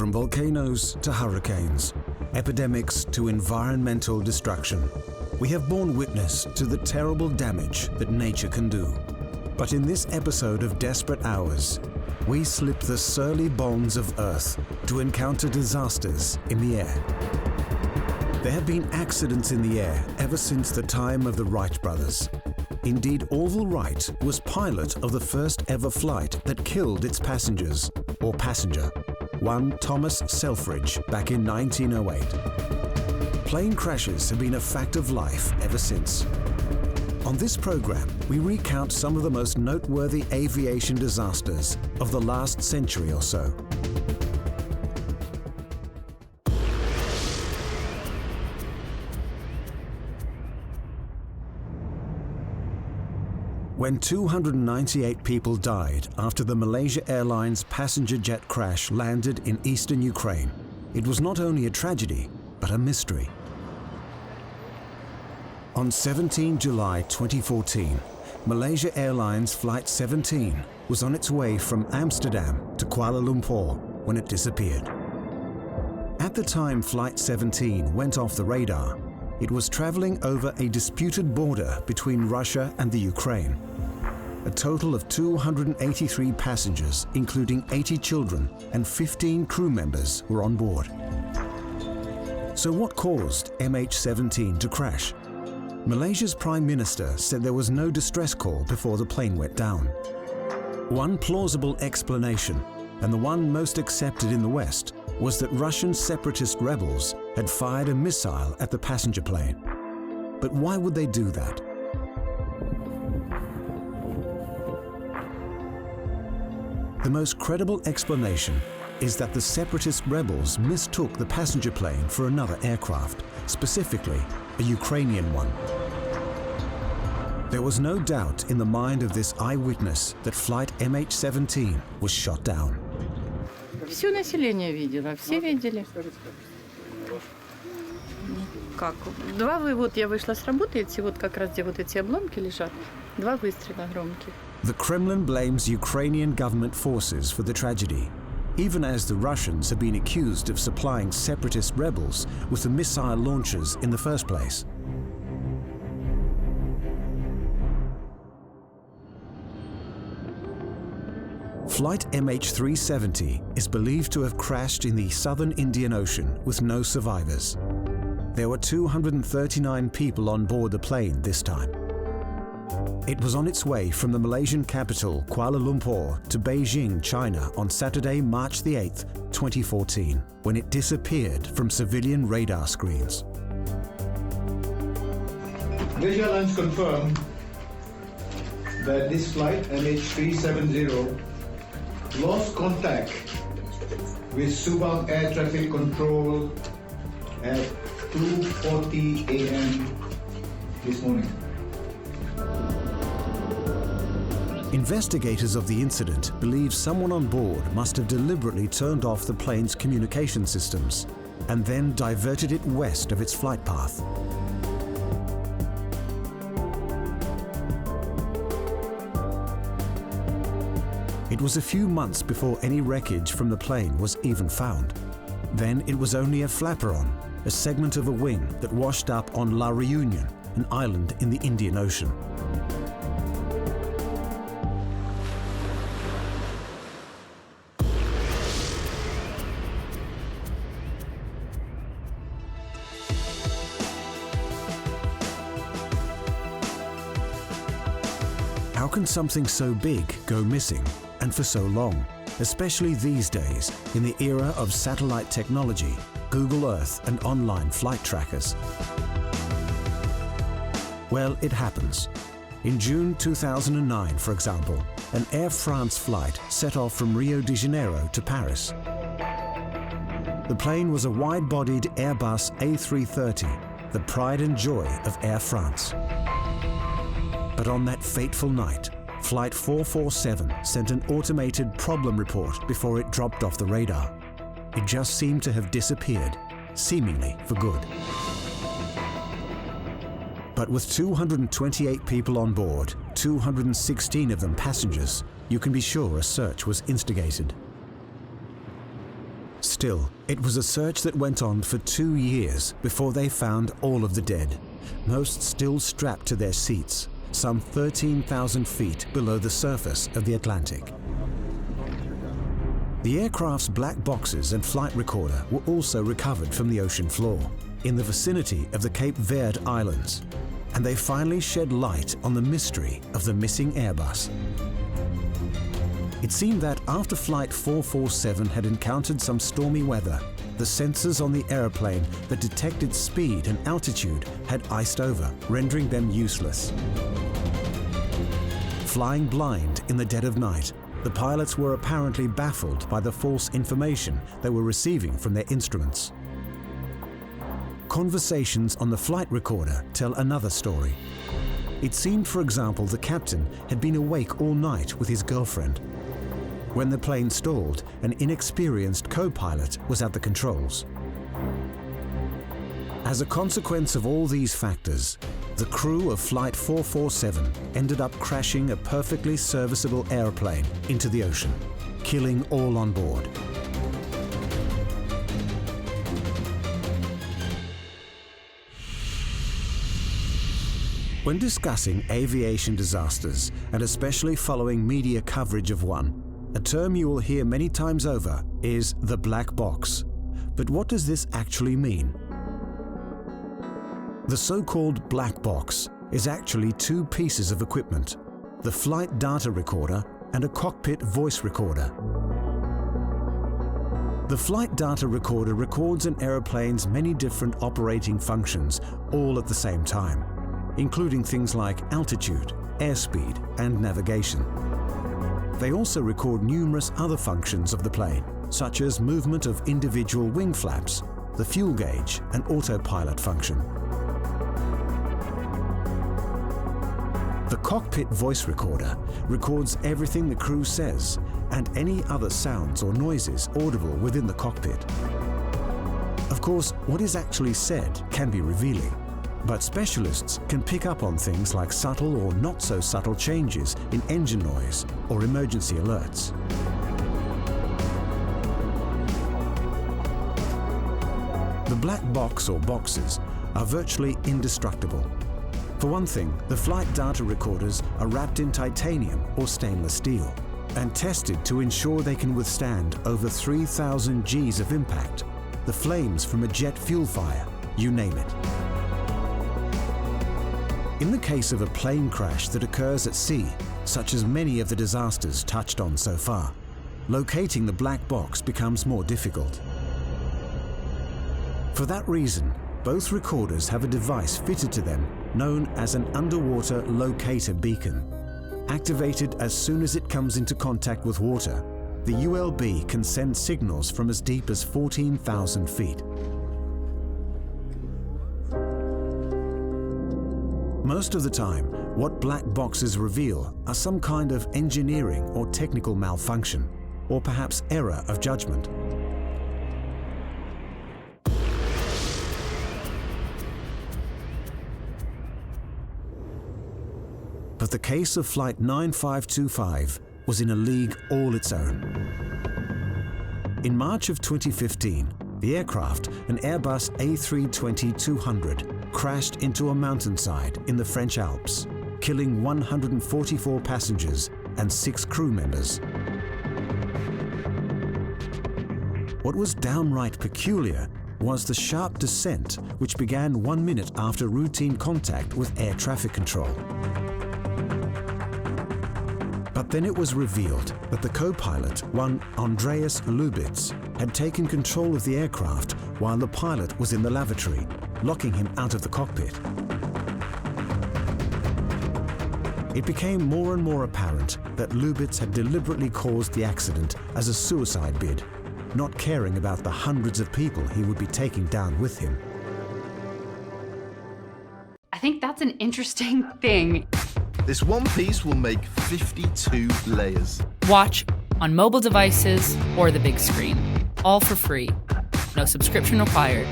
From volcanoes to hurricanes, epidemics to environmental destruction, we have borne witness to the terrible damage that nature can do. But in this episode of Desperate Hours, we slip the surly bonds of Earth to encounter disasters in the air. There have been accidents in the air ever since the time of the Wright brothers. Indeed, Orville Wright was pilot of the first ever flight that killed its passengers, or passenger, one Thomas Selfridge, back in 1908. Plane crashes have been a fact of life ever since. On this program, we recount some of the most noteworthy aviation disasters of the last century or so. When 298 people died after the Malaysia Airlines passenger jet crash landed in eastern Ukraine, it was not only a tragedy, but a mystery. On 17 July 2014, Malaysia Airlines Flight 17 was on its way from Amsterdam to Kuala Lumpur when it disappeared. At the time Flight 17 went off the radar, it was traveling over a disputed border between Russia and the Ukraine. A total of 283 passengers, including 80 children and 15 crew members, were on board. So what caused MH17 to crash? Malaysia's Prime Minister said there was no distress call before the plane went down. One plausible explanation, and the one most accepted in the West, was that Russian separatist rebels had fired a missile at the passenger plane. But why would they do that? The most credible explanation is that the separatist rebels mistook the passenger plane for another aircraft, specifically a Ukrainian one. There was no doubt in the mind of this eyewitness that flight MH17 was shot down. Все население видело, все видели. Как? Я вышла с работы, эти вот как раз где вот эти обломки лежат, два выстрела громких. The Kremlin blames Ukrainian government forces for the tragedy, even as the Russians have been accused of supplying separatist rebels with the missile launchers in the first place. Flight MH370 is believed to have crashed in the southern Indian Ocean with no survivors. There were 239 people on board the plane this time. It was on its way from the Malaysian capital, Kuala Lumpur, to Beijing, China on Saturday, March the 8th, 2014, when it disappeared from civilian radar screens. Malaysia Airlines confirmed that this flight, MH370, lost contact with Subang Air Traffic Control at 2:40 a.m. this morning. Investigators of the incident believe someone on board must have deliberately turned off the plane's communication systems and then diverted it west of its flight path. It was a few months before any wreckage from the plane was even found. Then it was only a flaperon, a segment of a wing that washed up on La Reunion, an island in the Indian Ocean. How can something so big go missing, and for so long, especially these days in the era of satellite technology, Google Earth and online flight trackers? Well, it happens. In June 2009, for example, an Air France flight set off from Rio de Janeiro to Paris. The plane was a wide-bodied Airbus A330, the pride and joy of Air France. But on that fateful night, Flight 447 sent an automated problem report before it dropped off the radar. It just seemed to have disappeared, seemingly for good. But with 228 people on board, 216 of them passengers, you can be sure a search was instigated. Still, it was a search that went on for 2 years before they found all of the dead, most still strapped to their seats, some 13,000 feet below the surface of the Atlantic. The aircraft's black boxes and flight recorder were also recovered from the ocean floor, in the vicinity of the Cape Verde Islands, and they finally shed light on the mystery of the missing Airbus. It seemed that after Flight 447 had encountered some stormy weather, the sensors on the aeroplane that detected speed and altitude had iced over, rendering them useless. Flying blind in the dead of night, the pilots were apparently baffled by the false information they were receiving from their instruments. Conversations on the flight recorder tell another story. It seemed, for example, the captain had been awake all night with his girlfriend. When the plane stalled, an inexperienced co-pilot was at the controls. As a consequence of all these factors, the crew of Flight 447 ended up crashing a perfectly serviceable airplane into the ocean, killing all on board. When discussing aviation disasters, and especially following media coverage of one, a term you will hear many times over is the black box. But what does this actually mean? The so-called black box is actually two pieces of equipment, the flight data recorder and a cockpit voice recorder. The flight data recorder records an aeroplane's many different operating functions all at the same time, including things like altitude, airspeed, and navigation. They also record numerous other functions of the plane, such as movement of individual wing flaps, the fuel gauge, and autopilot function. The cockpit voice recorder records everything the crew says and any other sounds or noises audible within the cockpit. Of course, what is actually said can be revealing, but specialists can pick up on things like subtle or not so subtle changes in engine noise or emergency alerts. The black box or boxes are virtually indestructible. For one thing, the flight data recorders are wrapped in titanium or stainless steel and tested to ensure they can withstand over 3,000 Gs of impact, the flames from a jet fuel fire, you name it. In the case of a plane crash that occurs at sea, such as many of the disasters touched on so far, locating the black box becomes more difficult. For that reason, both recorders have a device fitted to them known as an underwater locator beacon. Activated as soon as it comes into contact with water, the ULB can send signals from as deep as 14,000 feet. Most of the time, what black boxes reveal are some kind of engineering or technical malfunction, or perhaps error of judgment. But the case of Flight 9525 was in a league all its own. In March of 2015, the aircraft, an Airbus A320-200, crashed into a mountainside in the French Alps, killing 144 passengers and 6 crew members. What was downright peculiar was the sharp descent, which began 1 minute after routine contact with air traffic control. But then it was revealed that the co-pilot, one Andreas Lubitz, had taken control of the aircraft while the pilot was in the lavatory, locking him out of the cockpit. It became more and more apparent that Lubitz had deliberately caused the accident as a suicide bid, not caring about the hundreds of people he would be taking down with him. I think that's an interesting thing. This one piece will make 52 layers. Watch on mobile devices or the big screen, all for free. No subscription required.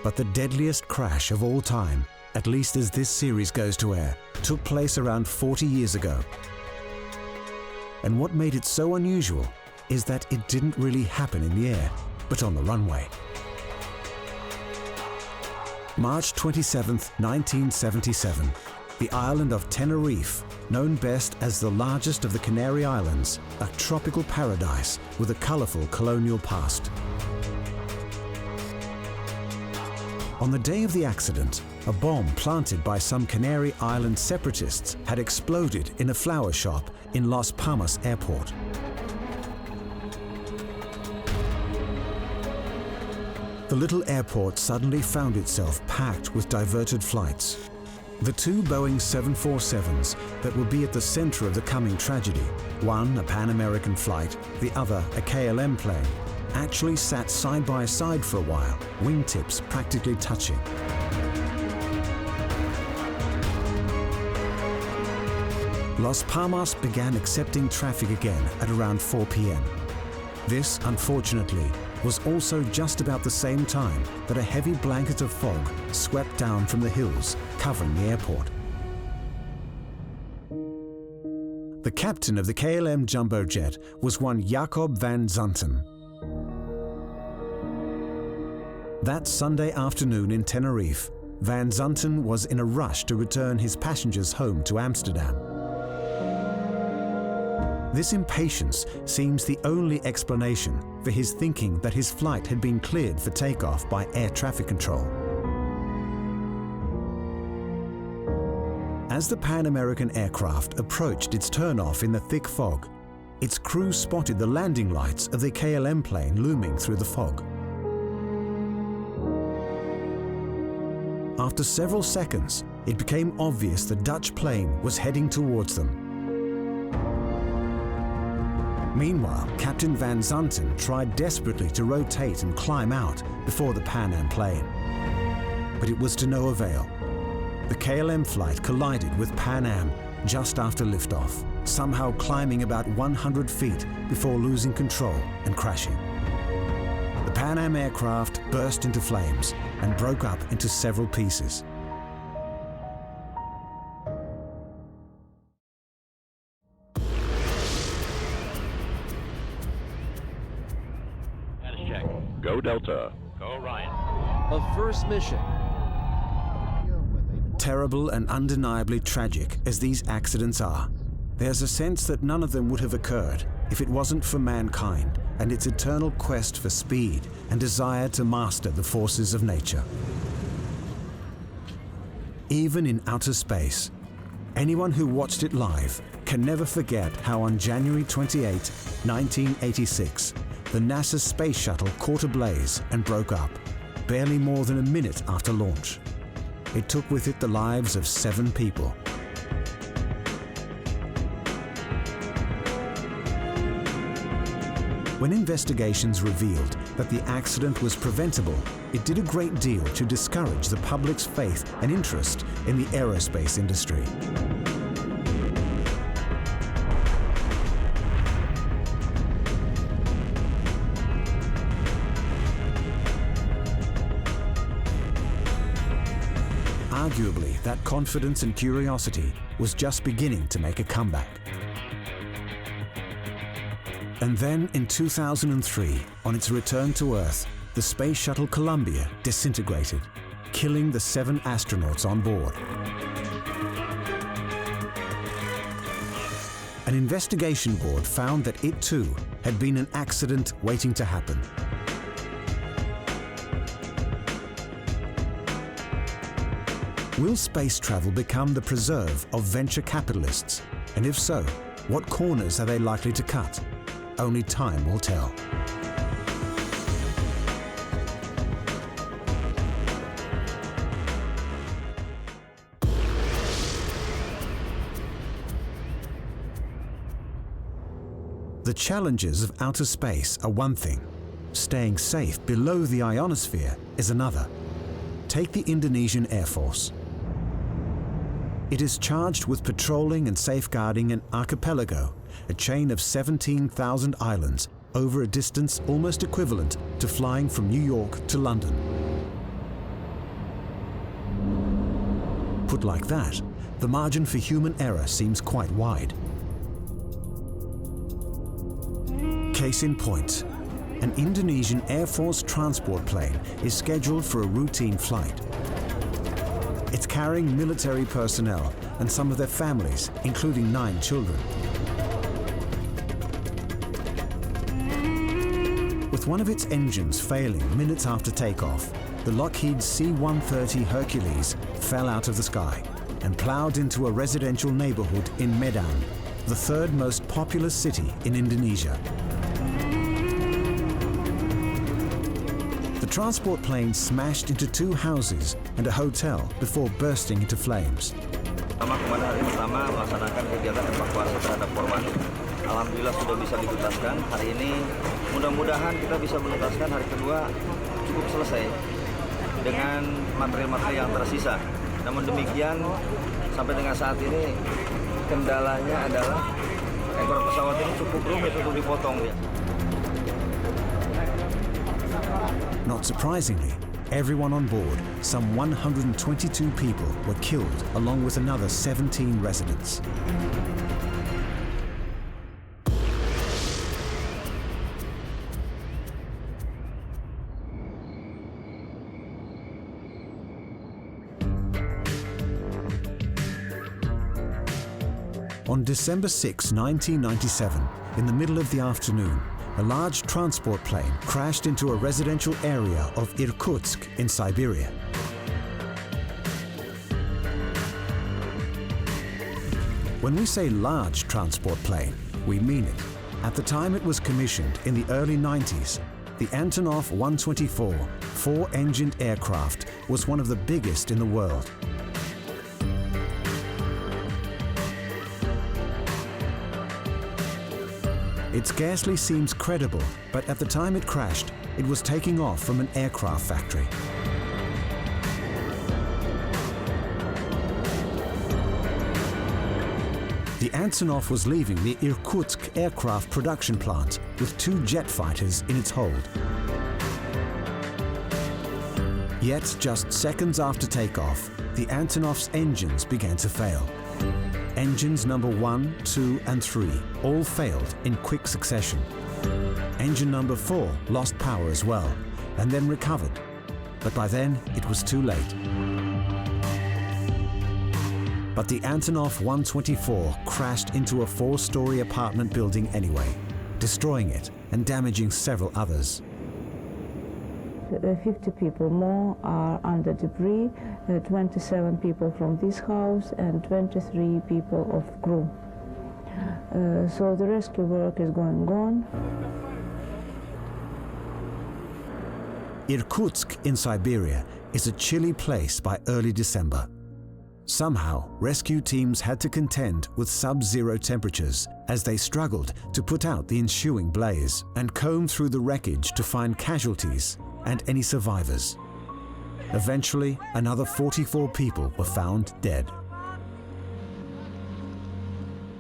But the deadliest crash of all time, at least as this series goes to air, took place around 40 years ago. And what made it so unusual is that it didn't really happen in the air, but on the runway. March 27th, 1977, the island of Tenerife, known best as the largest of the Canary Islands, a tropical paradise with a colorful colonial past. On the day of the accident, a bomb planted by some Canary Island separatists had exploded in a flower shop in Las Palmas Airport. The little airport suddenly found itself packed with diverted flights. The 2 Boeing 747s that would be at the center of the coming tragedy, one a Pan American flight, the other a KLM plane, actually sat side by side for a while, wingtips practically touching. Las Palmas began accepting traffic again at around 4 p.m. This, unfortunately, was also just about the same time that a heavy blanket of fog swept down from the hills, covering the airport. The captain of the KLM jumbo jet was one Jacob van Zanten. That Sunday afternoon in Tenerife, Van Zanten was in a rush to return his passengers home to Amsterdam. This impatience seems the only explanation for his thinking that his flight had been cleared for takeoff by air traffic control. As the Pan American aircraft approached its turnoff in the thick fog, its crew spotted the landing lights of the KLM plane looming through the fog. After several seconds, it became obvious the Dutch plane was heading towards them. Meanwhile, Captain Van Zanten tried desperately to rotate and climb out before the Pan Am plane. But it was to no avail. The KLM flight collided with Pan Am just after liftoff, somehow climbing about 100 feet before losing control and crashing. The Pan Am aircraft burst into flames and broke up into several pieces. Go Delta. Go Orion. A first mission. Terrible and undeniably tragic as these accidents are, there's a sense that none of them would have occurred if it wasn't for mankind and its eternal quest for speed and desire to master the forces of nature. Even in outer space, anyone who watched it live can never forget how on January 28, 1986, the NASA space shuttle caught ablaze and broke up, barely more than a minute after launch. It took with it the lives of 7 people. When investigations revealed that the accident was preventable, it did a great deal to discourage the public's faith and interest in the aerospace industry. Arguably, that confidence and curiosity was just beginning to make a comeback. And then in 2003, on its return to Earth, the space shuttle Columbia disintegrated, killing the 7 astronauts on board. An investigation board found that it too had been an accident waiting to happen. Will space travel become the preserve of venture capitalists? And if so, what corners are they likely to cut? Only time will tell. The challenges of outer space are one thing. Staying safe below the ionosphere is another. Take the Indonesian Air Force. It is charged with patrolling and safeguarding an archipelago, a chain of 17,000 islands over a distance almost equivalent to flying from New York to London. Put like that, the margin for human error seems quite wide. Case in point, an Indonesian Air Force transport plane is scheduled for a routine flight. It's carrying military personnel and some of their families, including 9 children. With one of its engines failing minutes after takeoff, the Lockheed C-130 Hercules fell out of the sky and plowed into a residential neighborhood in Medan, the 3rd most populous city in Indonesia. The transport plane smashed into 2 houses and a hotel before bursting into flames. Kemarin hari pertama melaksanakan kegiatan evakuasi terhadap korban. Alhamdulillah sudah bisa dituntaskan. Hari ini mudah-mudahan kita bisa menuntaskan hari kedua cukup selesai dengan material-material yang tersisa. Namun demikian sampai dengan saat ini kendalanya adalah ekor pesawat ini cukup rumit untuk dipotong ya. Not surprisingly, everyone on board, some 122 people, were killed along with another 17 residents. On December 6, 1997, in the middle of the afternoon, a large transport plane crashed into a residential area of Irkutsk in Siberia. When we say large transport plane, we mean it. At the time it was commissioned in the early 90s, the Antonov 124 4-engined aircraft was one of the biggest in the world. It scarcely seems credible, but at the time it crashed, it was taking off from an aircraft factory. The Antonov was leaving the Irkutsk aircraft production plant with 2 jet fighters in its hold. Yet, just seconds after takeoff, the Antonov's engines began to fail. Engines number 1, 2 and 3 all failed in quick succession. Engine number 4 lost power as well, and then recovered. But by then, it was too late. But the Antonov 124 crashed into a 4-story apartment building anyway, destroying it and damaging several others. 50 people more are under debris, 27 people from this house and 23 people of crew. So the rescue work is going on. Irkutsk in Siberia is a chilly place by early December. Somehow, rescue teams had to contend with sub-zero temperatures as they struggled to put out the ensuing blaze and comb through the wreckage to find casualties and any survivors. Eventually, another 44 people were found dead.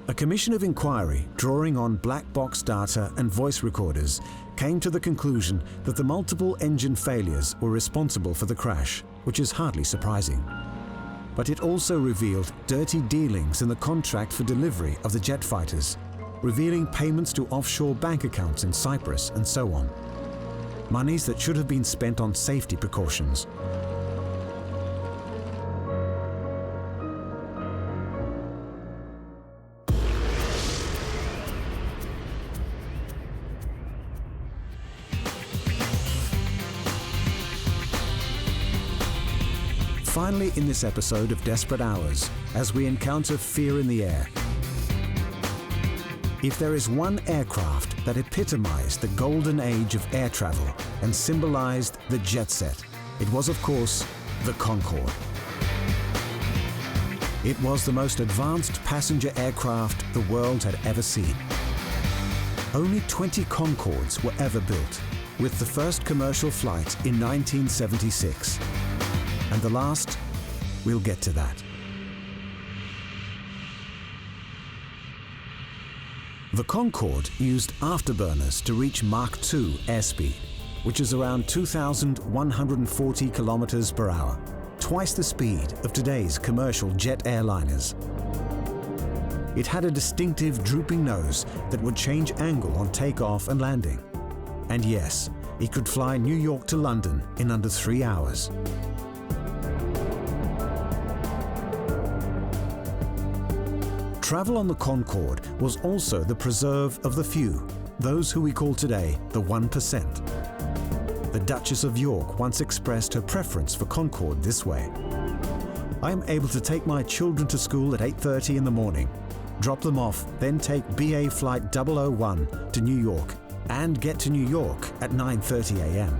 A commission of inquiry, drawing on black box data and voice recorders, came to the conclusion that the multiple engine failures were responsible for the crash, which is hardly surprising. But it also revealed dirty dealings in the contract for delivery of the jet fighters, revealing payments to offshore bank accounts in Cyprus and so on. Monies that should have been spent on safety precautions. Finally, in this episode of Desperate Hours, as we encounter fear in the air. If there is one aircraft that epitomized the golden age of air travel and symbolized the jet set, it was, of course, the Concorde. It was the most advanced passenger aircraft the world had ever seen. Only 20 Concordes were ever built, with the first commercial flight in 1976. And the last, we'll get to that. The Concorde used afterburners to reach Mach 2 airspeed, which is around 2,140 kilometers per hour, twice the speed of today's commercial jet airliners. It had a distinctive drooping nose that would change angle on takeoff and landing. And yes, it could fly New York to London in under 3 hours. Travel on the Concorde was also the preserve of the few, those who we call today the 1%. The Duchess of York once expressed her preference for Concorde this way. I am able to take my children to school at 8:30 in the morning, drop them off, then take BA Flight 001 to New York, and get to New York at 9:30 a.m.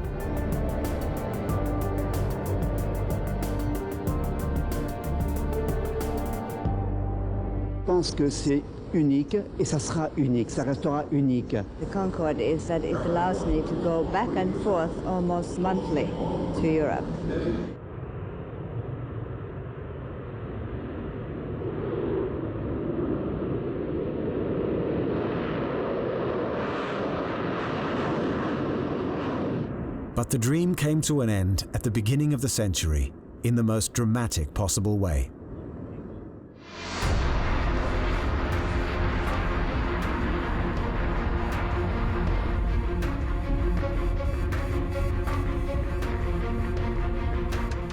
Je pense que c'est unique et ça sera unique, ça restera unique. The Concorde is that it allows me to go back and forth almost monthly to Europe. But the dream came to an end at the beginning of the century in the most dramatic possible way.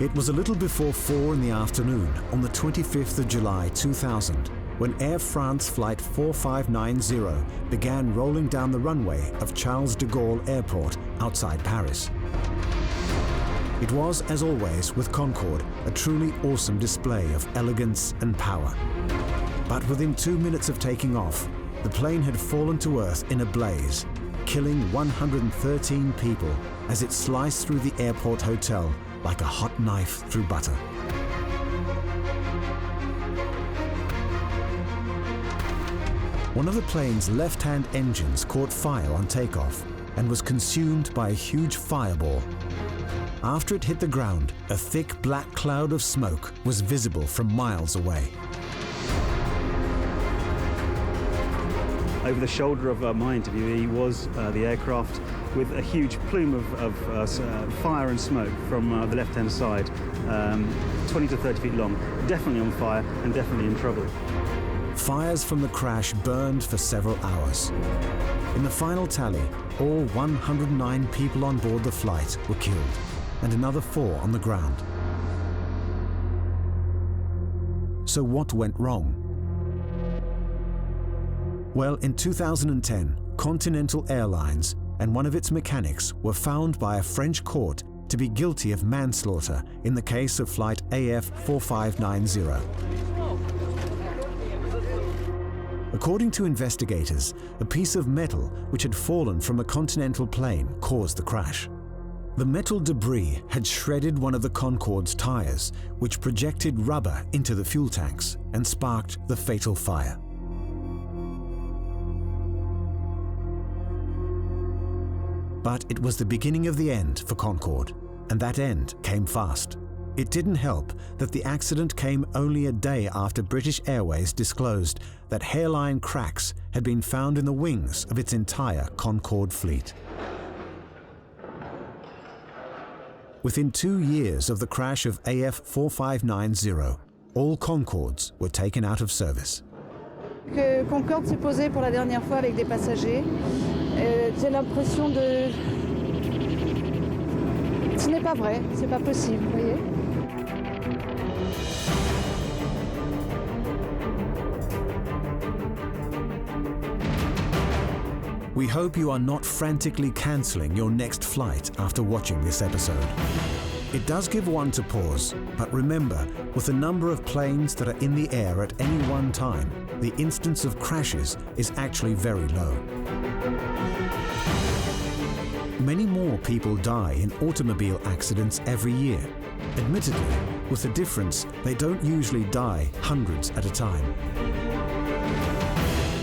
It was a little before 4 in the afternoon on the 25th of July 2000 when Air France Flight 4590 began rolling down the runway of Charles de Gaulle Airport outside Paris. It was, as always with Concorde, a truly awesome display of elegance and power. But within 2 minutes of taking off, the plane had fallen to earth in a blaze, killing 113 people as it sliced through the airport hotel like a hot knife through butter. One of the plane's left-hand engines caught fire on takeoff and was consumed by a huge fireball. After it hit the ground, a thick black cloud of smoke was visible from miles away. Over the shoulder of my interviewee was the aircraft with a huge plume of fire and smoke from the left-hand side, 20 to 30 feet long, definitely on fire and definitely in trouble. Fires from the crash burned for several hours. In the final tally, all 109 people on board the flight were killed, and another 4 on the ground. So what went wrong? Well, in 2010, Continental Airlines and one of its mechanics were found by a French court to be guilty of manslaughter in the case of flight AF 4590. According to investigators, a piece of metal which had fallen from a Continental plane caused the crash. The metal debris had shredded one of the Concorde's tires, which projected rubber into the fuel tanks and sparked the fatal fire. But it was the beginning of the end for Concorde, and that end came fast. It didn't help that the accident came only a day after British Airways disclosed that hairline cracks had been found in the wings of its entire Concorde fleet. Within 2 years of the crash of AF 4590, all Concordes were taken out of service. Que Concorde s'est posé pour la dernière fois avec des passagers. J'ai l'impression de... Ce n'est pas vrai, c'est pas possible, vous voyez. We hope you are not frantically cancelling your next flight after watching this episode. It does give one to pause, but remember, with the number of planes that are in the air at any one time, the instance of crashes is actually very low. Many more people die in automobile accidents every year. Admittedly, with the difference, they don't usually die hundreds at a time.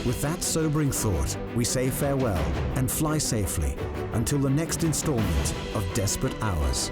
With that sobering thought, we say farewell and fly safely until the next installment of Desperate Hours.